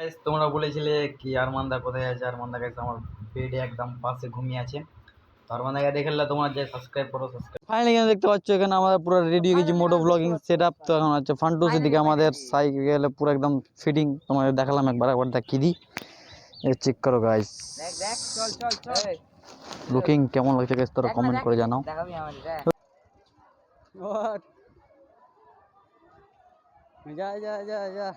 Guys, তোমরা বলেছিলে কি আরমানদা কোথায় আছে? আরমানদা গাইস আমার বেডে একদম পাশে ঘুমিয়ে আছে। তো আরমানদাকে দেখলে তোমরা যে সাবস্ক্রাইব করো, সাবস্ক্রাইব ফাইনালি এখানে দেখতে পাচ্ছ এখানে আমাদের পুরো রেডি হয়ে গেছে মোটো ব্লগিং সেটআপ। তো এখন হচ্ছে ফান্টুস এদিকে আমাদের সাইকেলে পুরো একদম ফিটিং তোমাদের দেখালাম একবার দেখিয়ে দিই। চেক করো গাইস, দেখ চল চল চল লুকিং কেমন লাগছে গাইস তোমরা কমেন্ট করে জানাও। দেখাবি আমাদের যা যা যা যা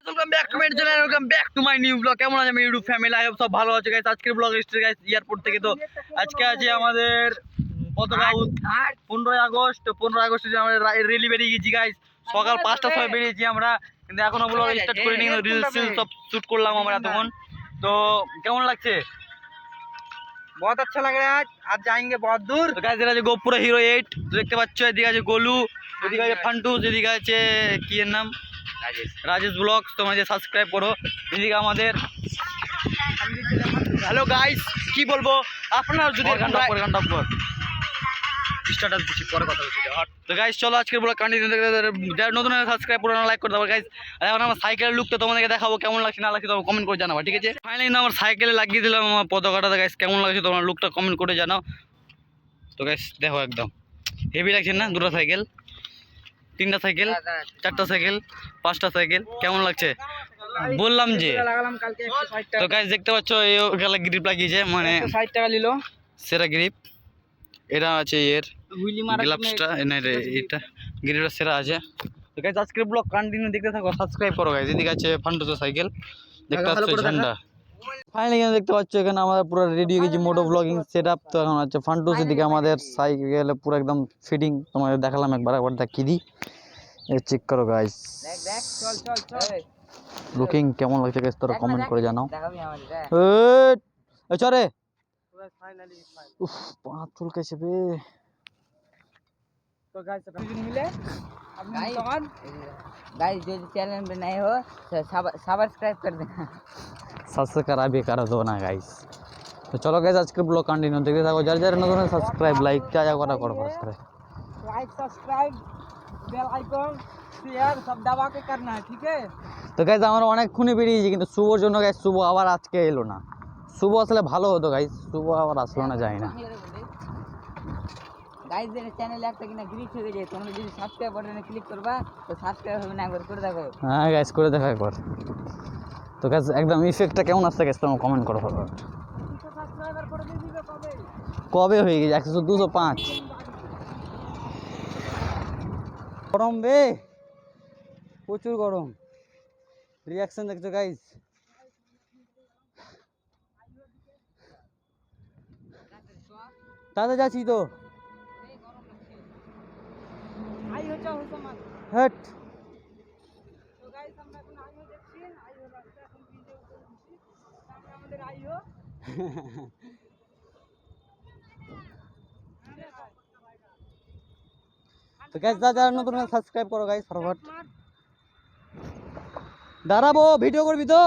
welcome back to my channel, welcome back to my new blog. কেমন আছে আমার ইউটিউব ফ্যামিলি? আই হোপ সব ভালো আছে গাইস। আজকের ব্লগ এসেছে গাইস এয়ারপোর্ট থেকে। তো আজকে আছে আমাদের পতাকা 15ই আগস্ট। তো 15ই আগস্টে যে আমরা রেলি বেরিয়ে গেছি গাইস। সকাল 5টার সময় বেরিয়েছি আমরা, কিন্তু এখনো ব্লগ স্টার্ট করিনি, কিন্তু রিলস সব শুট করলাম আমরা এতক্ষণ। তো কেমন লাগছে? बहुत अच्छा लग रहा है। आज जाएंगे बहुत दूर। তো গাইস এটা আছে গোপুরা হিরো 8 দেখতে পাচ্ছ। এদিকে আছে গোলু, এদিকে আছে ফান্টুস, এদিকে আছে কি এর নাম রাজেশ ব্লগস। তোমরা যে সাবস্ক্রাইব করো। এদিকে আমাদের হ্যালো গাইস, কি বলবো আপনারা যদি স্টার্টাস দিচ্ছি পরে কথা বলছি। তো গাইস চলো আজকের ব্লগ কন্টিনিউ দেখতে, নতুন সাবস্ক্রাইব করো না, লাইক করে দাও গাইস। আর এখন আমার সাইকেলের লুকটা তোমাদেরকে দেখাবো, কেমন লাগছে না লাগছে তোমরা কমেন্ট করে জানাবা, ঠিক আছে? ফাইনালি আমার সাইকেলে লাগিয়ে দিলাম আমার পতাকাটা গাইস। কেমন লাগছে তোমরা লুকটা কমেন্ট করে জানাও। তো গাইস দেখো একদম হেভি লাগছে না? দুটো সাইকেল, তিনটা সাইকেল, চারটা সাইকেল, পাঁচটা সাইকেল, কেমন লাগছে বললাম যে। লাগালাম কালকে 160 তো টাকা। গাইস দেখতে পাচ্ছ এই গেলা গ্রিপ লাগিয়েছে, মানে 160 টাকা নিল সেরা গ্রিপ। এটা আছে এর হুইলি মারা গ্লাভসটা, না রে এটা গ্রিপটা সেরা আছে। তো গাইস আজকের ব্লগ কন্টিনিউ দেখতে থাকো, সাবস্ক্রাইব করো গাইস। এদিকে আছে ফান্টুসের সাইকেল, দেখতে পাচ্ছ ঝান্ডা। ফাইনালি এখানে দেখতে পাচ্ছ এখানে আমাদের পুরো রেডি হয়ে গেছি মোটো ব্লগিং সেটআপ। তো এখন হচ্ছে ফান্টুস এদিকে আমাদের সাইকেলে পুরো একদম ফিটিং তোমাদের দেখালাম একবার দেখিয়ে দিই। চেক করো গাইস, দেখ দেখ চল চল চল লুকিং কেমন লাগছে গাইস তোমরা কমেন্ট করে জানাও। দেখাবি আমাদের এই চরে ফাইনালি উফ পা চুলকাইছে বে। तो गाइस मिले अपने दुकान। गाइस जो चैनल पे नए हो तो सब्सक्राइब कर देना, সাবস্ক্রাইব করে দাও না গাইস। তো চলো গাইস আজকের ব্লগ কন্টিনিউ দেখতে থাকো। যারা যারা নতুন সাবস্ক্রাইব লাইক যা যা করা করো subscribe, like subscribe bell icon share सब दबा के करना है, ठीक है? তো গাইস আমরা অনেকক্ষণই বেরিয়েছি, কিন্তু শুভর জন্য গাইস শুভ আবার আজকে এলো না। শুভ আসলে ভালো হতো গাইস, শুভ আবার আসলো না, যায় না। গাইস এর চ্যানেলে একটা কিনা গ্লিচ হয়ে গেছে, তোমরা যদি সাবস্ক্রাইব বাটনে ক্লিক করবা তো সাবস্ক্রাইব হবে না, একবার করে দেখো। হ্যাঁ গাইস করে দেখা একবার। তো গাইস একদম ইফেক্টটা কেমন আসছে গাইস তোমরা কমেন্ট করো ফরওয়ার্ড। 200 সাবস্ক্রাইবার করে দিয়ে দিবে কবে? কবে হয়ে গেছে 100 205? গরম বে, প্রচুর গরম। রিয়াকশন দেখছো গাইস? তাতে যাচ্ছি তো আই হচ্ছে হোসমান। হট। তো গাইস আমরা এখন আইও দেখছি, আইও রাস্তা এখন ভিডিও করছি, আমরা আমাদের আইও। তো গাইস যারা নতুন সাবস্ক্রাইব করো গাইস ফরওয়ার্ড। দাঁড়াবো ভিডিও করবি তো,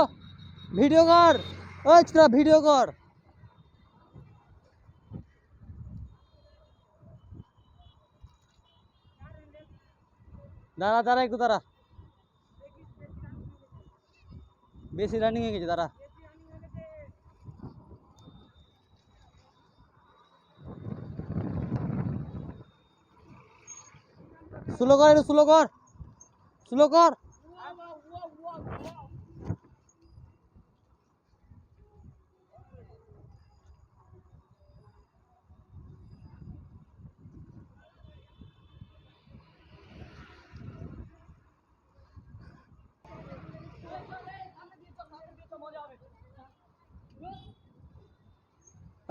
ভিডিও কর, ওই তোরা ভিডিও কর। দাঁড়া দাঁড়া একটু দাঁড়া, বেশি রানিং হয়ে গেছে, দাঁড়া। স্লো কর, একটু স্লো কর, স্লো কর।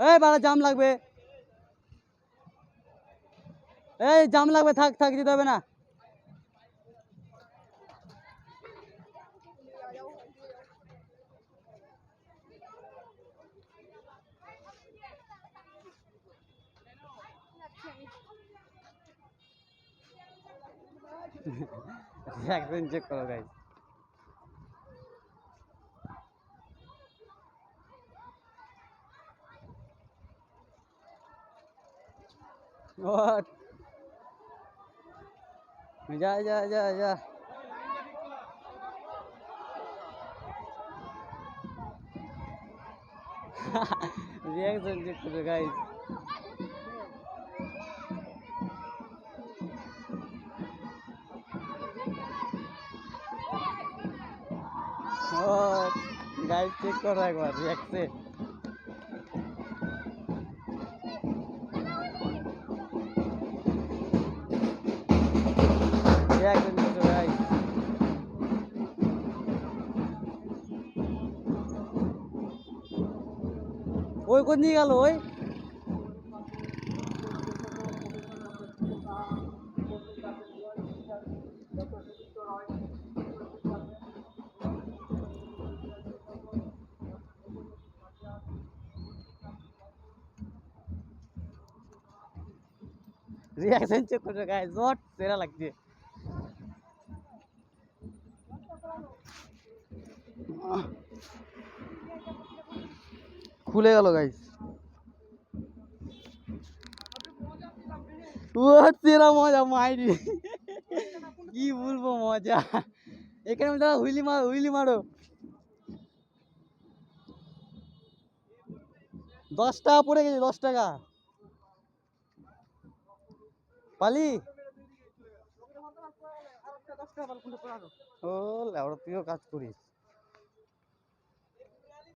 এই বাবা জাম লাগবে, এই জাম লাগবে, থাক থাক দিতে হবে না। রিয়াকশন চেক করো গাইস। What? जा जा जा जा रिएक्शन चेक करो गाइस। और गाइस चेक करो एक बार रिएक्शन। रिएक्शन करो गाइस। ওই কোন দিকে গেল ওই? रिएक्शन चेक करो गाइस, बहुत तेरा लगती है। খুলে গেল গাইস। ও তেরা মজা মাইরি, কি বলবো মজা। এখানে দাদা হুইলি মারো, হুইলি মারো। 10 টাকা পড়ে গেছে, 10 টাকা পালি। ও লেবড়া তুইও কাজ করিস।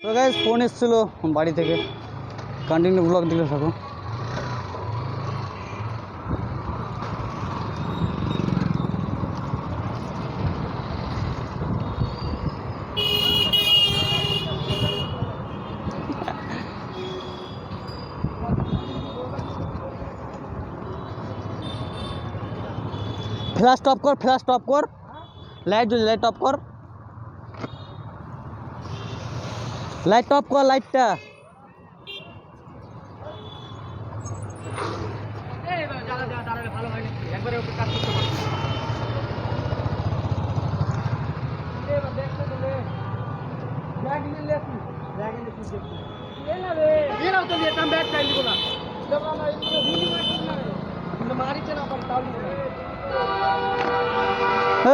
তো গাইস ফোন এসেছিল বাড়ি থেকে। কন্টিনিউ ব্লগ দেখতে থাকো। फ्लैश टॉप कर, फ्लैश टॉप कर, लाइट जो लाइट टॉप कर, लाइट टॉप कर, लाइटটা। একবারে ওকে কাজ করতে পারছিস। এবার দেখতে দে, ব্যাগ নিয়ে লেছি, ব্যাগ নিয়ে কি দেখছিস? এ না রে, এরাও তো নিয়ে কাম ব্যাগ চাইলি বলা। দেবা না এই হুইলি মারছিস না রে, কিন্তু মারিছে না পর তাও নিয়ে।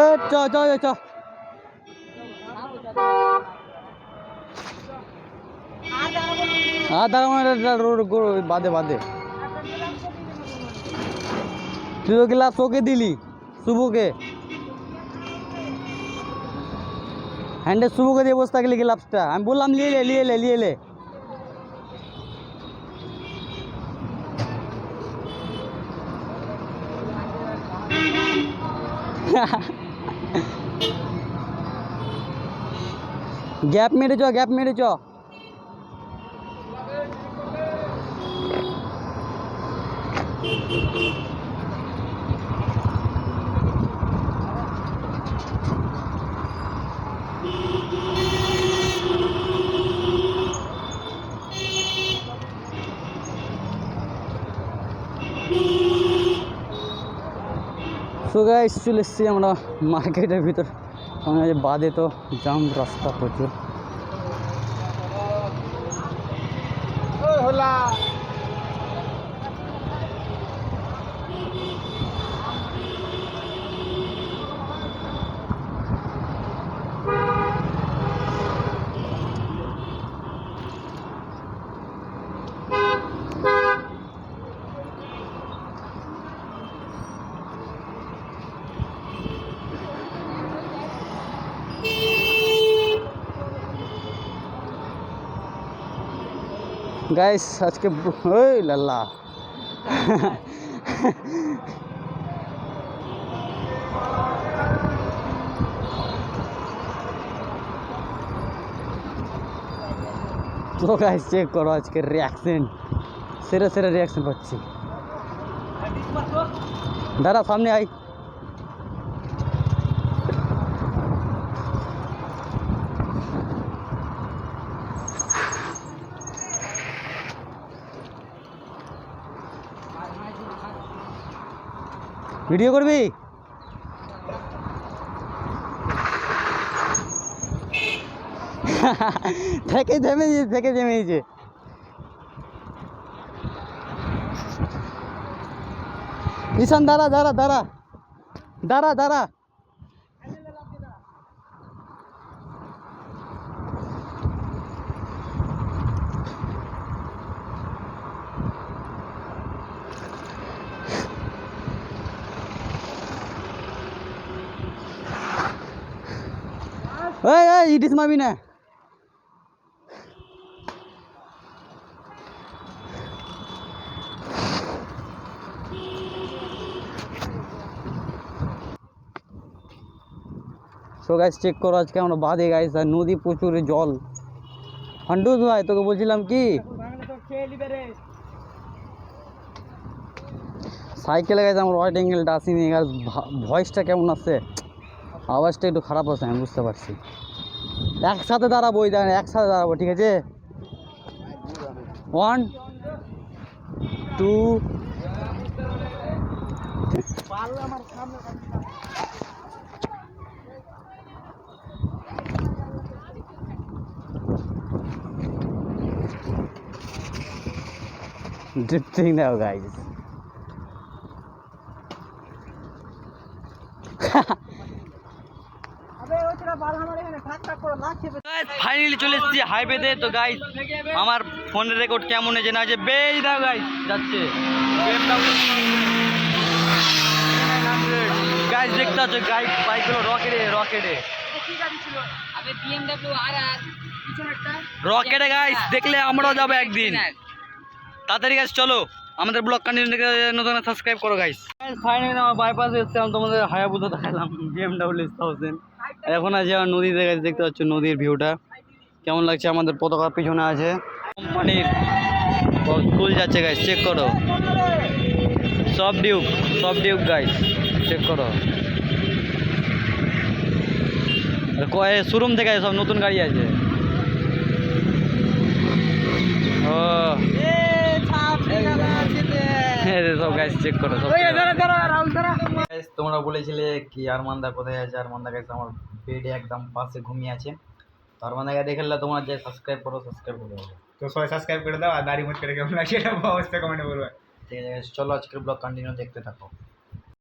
এ চ চ চ, আধা ঘন্টা বাদে বাদে। তুই তো গ্লাস ওকে দিলি, শুভকে হ্যান্ডে, শুভকে দিয়ে বসে থাকলি গ্লাভসটা। আমি বললাম নিয়ে লে নিয়ে লে নিয়ে লে। গ্যাপ মেরেছ, গ্যাপ মেরেছ। সো গাইস চলে এসেছি আমরা মার্কেটের ভিতর। বাদে তো জাম রাস্তা প্রচুর। গাইস আজকে ওই লাল্লা তো গাইস চেক করো আজকের রিয়াকশন, সেরা সেরা রিয়াকশন পাচ্ছি। দাঁড়া সামনে আই। ভিডিও করবি? থেকে থেমে দিয়েছে ঈশান দাঁড়া দাঁড়া দাঁড়া দাঁড়া দাঁড়া এই ইটিস মারবি না সো গাইস চেক করো আজকে আমরা বাদে গাইস আর নদী প্রচুর জল হান্ডুস ভাই তোকে বলছিলাম কি সাইকেলে গাইস আমার হোয়াইট অ্যাঙ্গেলটা আসেনি গাইস ভয়েসটা কেমন আছে আওয়াজটা একটু খারাপ আছে আমি বুঝতে পারছি একসাথে দাঁড়াবো ওই দেখেন একসাথে দাঁড়াবো ঠিক আছে 1 2 drifting now guys ফাইনালি চলে এসেছি হাইওয়েতে তো গাইস আমার ফোনের রেকর্ড কেমন হয়েছে না যে বেই দাও গাইস যাচ্ছে গাইস দেখতে পাচ্ছ গাইস বাইকগুলো রকেটে রকেটে গাইস দেখলে আমরাও যাবো একদিন তাড়াতাড়ি গাইস চলো আমাদের ব্লগ কন্টিনিউ নতুন সাবস্ক্রাইব করো গাইস ফাইনালি আমার বাইপাসে এসেছিলাম তোমাদের হায়াবুসা দেখালাম BMW 1000 এখন আছে আমার নদীতে গাইস দেখতে পাচ্ছ নদীর ভিউটা কেমন লাগছে আমাদের পতাকা পিছনে আছে কোম্পানির স্কুল যাচ্ছে গাইস চেক করো সব ডিউক গাইস চেক করো শোরুম থেকে সব নতুন গাড়ি আছে ও সব গাইস চেক করো সব গাইস তোমরা বলেছিলে কি আরমানদা কোথায় আছে আরমানদা গাইস আমার বেডে একদম পাশে ঘুমিয়ে আছে তো আরমানদাকে দেখলে তোমরা যে সাবস্ক্রাইব করো তো সবাই সাবস্ক্রাইব করে দাও আর দাড়ি মুছ করে কেমন লাগছে এটা অবশ্যই কমেন্টে বলবে ঠিক আছে চলো আজকের ব্লগ কন্টিনিউ দেখতে থাকো